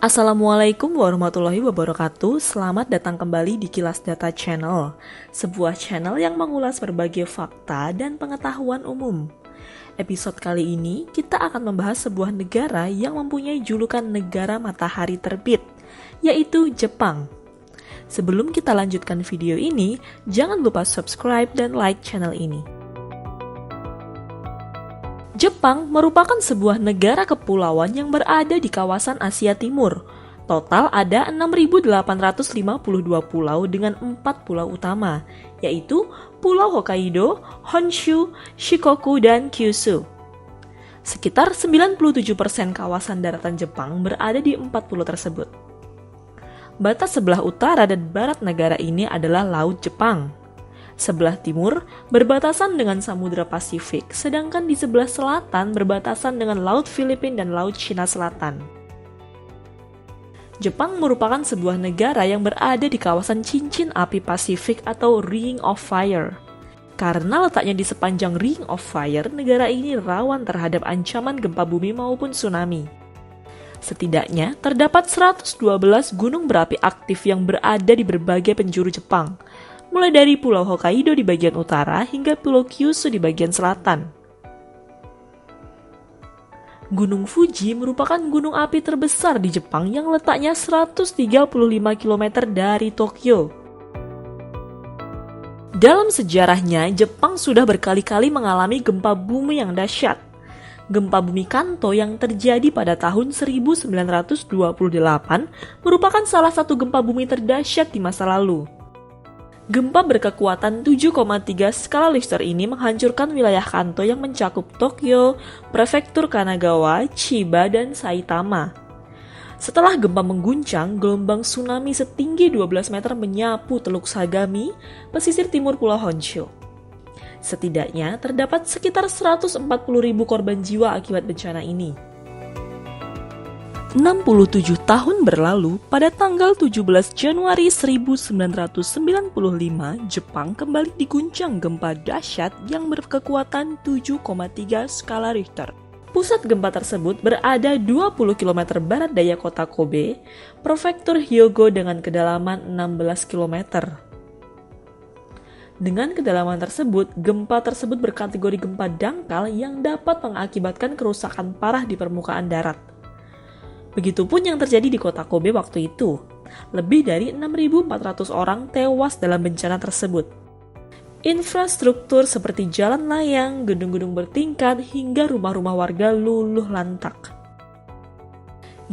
Assalamualaikum warahmatullahi wabarakatuh. Selamat datang kembali di Kilas Data Channel, sebuah channel yang mengulas berbagai fakta dan pengetahuan umum. Episode kali ini kita akan membahas sebuah negara yang mempunyai julukan negara matahari terbit, yaitu Jepang. Sebelum kita lanjutkan video ini, jangan lupa subscribe dan like channel ini. Jepang merupakan sebuah negara kepulauan yang berada di kawasan Asia Timur. Total ada 6.852 pulau dengan 4 pulau utama, yaitu Pulau Hokkaido, Honshu, Shikoku, dan Kyushu. Sekitar 97% kawasan daratan Jepang berada di 4 pulau tersebut. Batas sebelah utara dan barat negara ini adalah Laut Jepang. Sebelah timur berbatasan dengan Samudra Pasifik, sedangkan di sebelah selatan berbatasan dengan Laut Filipina dan Laut Cina Selatan. Jepang merupakan sebuah negara yang berada di kawasan cincin api Pasifik atau Ring of Fire. Karena letaknya di sepanjang Ring of Fire, negara ini rawan terhadap ancaman gempa bumi maupun tsunami. Setidaknya terdapat 112 gunung berapi aktif yang berada di berbagai penjuru Jepang, mulai dari Pulau Hokkaido di bagian utara hingga Pulau Kyushu di bagian selatan. Gunung Fuji merupakan gunung api terbesar di Jepang yang letaknya 135 km dari Tokyo. Dalam sejarahnya, Jepang sudah berkali-kali mengalami gempa bumi yang dahsyat. Gempa bumi Kanto yang terjadi pada tahun 1928 merupakan salah satu gempa bumi terdahsyat di masa lalu. Gempa berkekuatan 7,3 skala Richter ini menghancurkan wilayah Kanto yang mencakup Tokyo, Prefektur Kanagawa, Chiba, dan Saitama. Setelah gempa mengguncang, gelombang tsunami setinggi 12 meter menyapu Teluk Sagami, pesisir timur Pulau Honshu. Setidaknya terdapat sekitar 140.000 korban jiwa akibat bencana ini. 67 tahun berlalu, pada tanggal 17 Januari 1995, Jepang kembali diguncang gempa dahsyat yang berkekuatan 7,3 skala Richter. Pusat gempa tersebut berada 20 km barat daya kota Kobe, Prefektur Hyogo dengan kedalaman 16 km. Dengan kedalaman tersebut, gempa tersebut berkategori gempa dangkal yang dapat mengakibatkan kerusakan parah di permukaan darat. Begitupun yang terjadi di kota Kobe waktu itu. Lebih dari 6.400 orang tewas dalam bencana tersebut. Infrastruktur seperti jalan layang, gedung-gedung bertingkat, hingga rumah-rumah warga luluh lantak.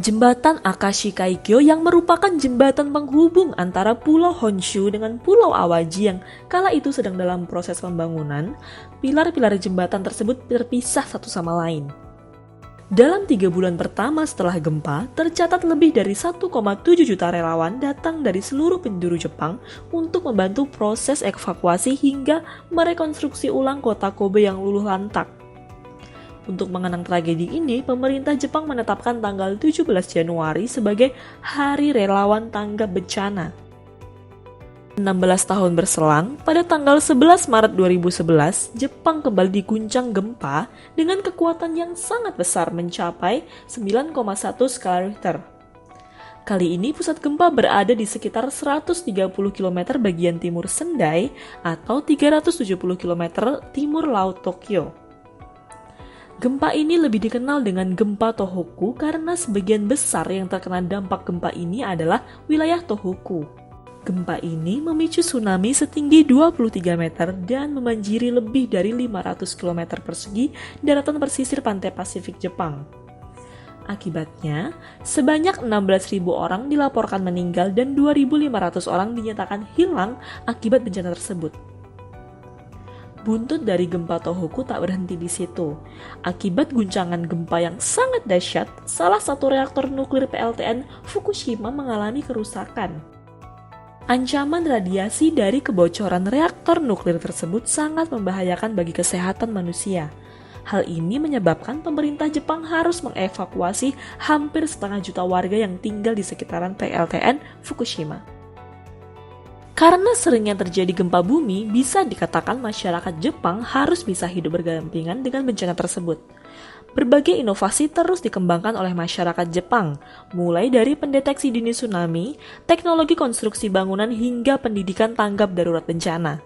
Jembatan Akashi Kaikyo yang merupakan jembatan penghubung antara Pulau Honshu dengan Pulau Awaji yang kala itu sedang dalam proses pembangunan, pilar-pilar jembatan tersebut terpisah satu sama lain. Dalam 3 bulan pertama setelah gempa, tercatat lebih dari 1,7 juta relawan datang dari seluruh penjuru Jepang untuk membantu proses evakuasi hingga merekonstruksi ulang kota Kobe yang luluh lantak. Untuk mengenang tragedi ini, pemerintah Jepang menetapkan tanggal 17 Januari sebagai Hari Relawan Tanggap Bencana. 16 tahun berselang, pada tanggal 11 Maret 2011, Jepang kembali diguncang gempa dengan kekuatan yang sangat besar mencapai 9,1 skala Richter. Kali ini pusat gempa berada di sekitar 130 km bagian timur Sendai atau 370 km timur Laut Tokyo. Gempa ini lebih dikenal dengan gempa Tohoku karena sebagian besar yang terkena dampak gempa ini adalah wilayah Tohoku. Gempa ini memicu tsunami setinggi 23 meter dan membanjiri lebih dari 500 km persegi daratan pesisir pantai Pasifik Jepang. Akibatnya, sebanyak 16.000 orang dilaporkan meninggal dan 2.500 orang dinyatakan hilang akibat bencana tersebut. Buntut dari gempa Tohoku tak berhenti di situ. Akibat guncangan gempa yang sangat dahsyat, salah satu reaktor nuklir PLTN Fukushima mengalami kerusakan. Ancaman radiasi dari kebocoran reaktor nuklir tersebut sangat membahayakan bagi kesehatan manusia. Hal ini menyebabkan pemerintah Jepang harus mengevakuasi hampir setengah juta warga yang tinggal di sekitaran PLTN Fukushima. Karena seringnya terjadi gempa bumi, bisa dikatakan masyarakat Jepang harus bisa hidup berdampingan dengan bencana tersebut. Berbagai inovasi terus dikembangkan oleh masyarakat Jepang, mulai dari pendeteksi dini tsunami, teknologi konstruksi bangunan hingga pendidikan tanggap darurat bencana.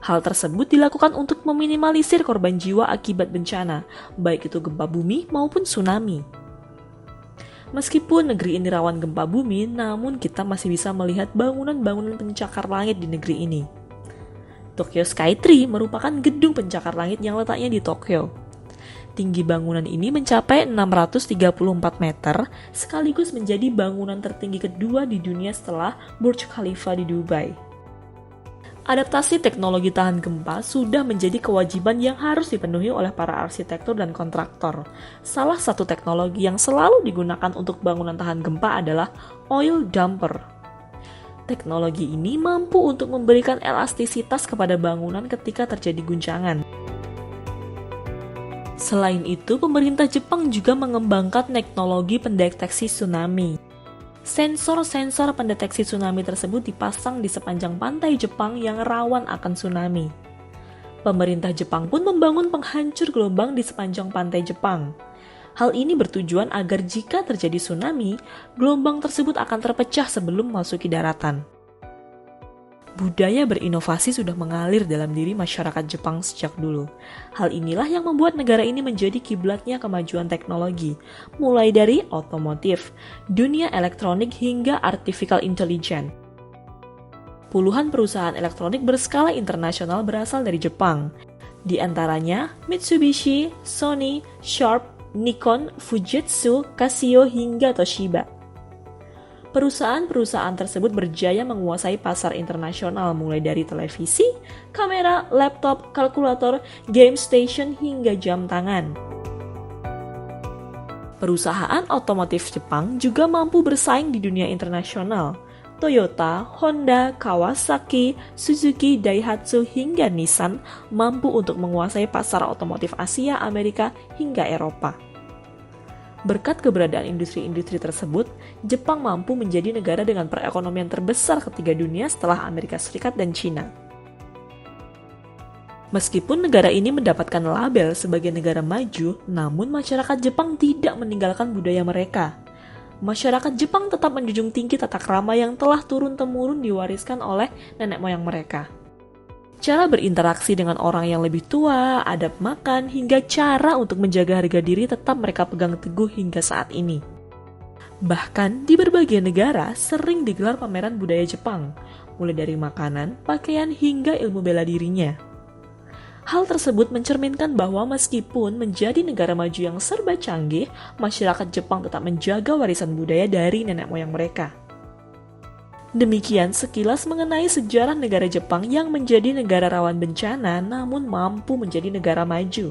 Hal tersebut dilakukan untuk meminimalisir korban jiwa akibat bencana, baik itu gempa bumi maupun tsunami. Meskipun negeri ini rawan gempa bumi, namun kita masih bisa melihat bangunan-bangunan pencakar langit di negeri ini. Tokyo Skytree merupakan gedung pencakar langit yang letaknya di Tokyo. Tinggi bangunan ini mencapai 634 meter, sekaligus menjadi bangunan tertinggi kedua di dunia setelah Burj Khalifa di Dubai. Adaptasi teknologi tahan gempa sudah menjadi kewajiban yang harus dipenuhi oleh para arsitektur dan kontraktor. Salah satu teknologi yang selalu digunakan untuk bangunan tahan gempa adalah oil damper. Teknologi ini mampu untuk memberikan elastisitas kepada bangunan ketika terjadi guncangan. Selain itu, pemerintah Jepang juga mengembangkan teknologi pendeteksi tsunami. Sensor-sensor pendeteksi tsunami tersebut dipasang di sepanjang pantai Jepang yang rawan akan tsunami. Pemerintah Jepang pun membangun penghancur gelombang di sepanjang pantai Jepang. Hal ini bertujuan agar jika terjadi tsunami, gelombang tersebut akan terpecah sebelum memasuki daratan. Budaya berinovasi sudah mengalir dalam diri masyarakat Jepang sejak dulu. Hal inilah yang membuat negara ini menjadi kiblatnya kemajuan teknologi, mulai dari otomotif, dunia elektronik hingga artificial intelligence. Puluhan perusahaan elektronik berskala internasional berasal dari Jepang. Di antaranya Mitsubishi, Sony, Sharp, Nikon, Fujitsu, Casio hingga Toshiba. Perusahaan-perusahaan tersebut berjaya menguasai pasar internasional mulai dari televisi, kamera, laptop, kalkulator, game station, hingga jam tangan. Perusahaan otomotif Jepang juga mampu bersaing di dunia internasional. Toyota, Honda, Kawasaki, Suzuki, Daihatsu, hingga Nissan mampu untuk menguasai pasar otomotif Asia, Amerika, hingga Eropa. Berkat keberadaan industri-industri tersebut, Jepang mampu menjadi negara dengan perekonomian terbesar ketiga dunia setelah Amerika Serikat dan China. Meskipun negara ini mendapatkan label sebagai negara maju, namun masyarakat Jepang tidak meninggalkan budaya mereka. Masyarakat Jepang tetap menjunjung tinggi tata krama yang telah turun-temurun diwariskan oleh nenek moyang mereka. Cara berinteraksi dengan orang yang lebih tua, adab makan, hingga cara untuk menjaga harga diri tetap mereka pegang teguh hingga saat ini. Bahkan di berbagai negara sering digelar pameran budaya Jepang, mulai dari makanan, pakaian, hingga ilmu bela dirinya. Hal tersebut mencerminkan bahwa meskipun menjadi negara maju yang serba canggih, masyarakat Jepang tetap menjaga warisan budaya dari nenek moyang mereka. Demikian sekilas mengenai sejarah negara Jepang yang menjadi negara rawan bencana namun mampu menjadi negara maju.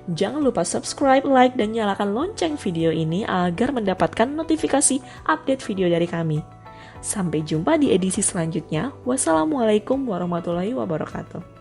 Jangan lupa subscribe, like, dan nyalakan lonceng video ini agar mendapatkan notifikasi update video dari kami. Sampai jumpa di edisi selanjutnya. Wassalamualaikum warahmatullahi wabarakatuh.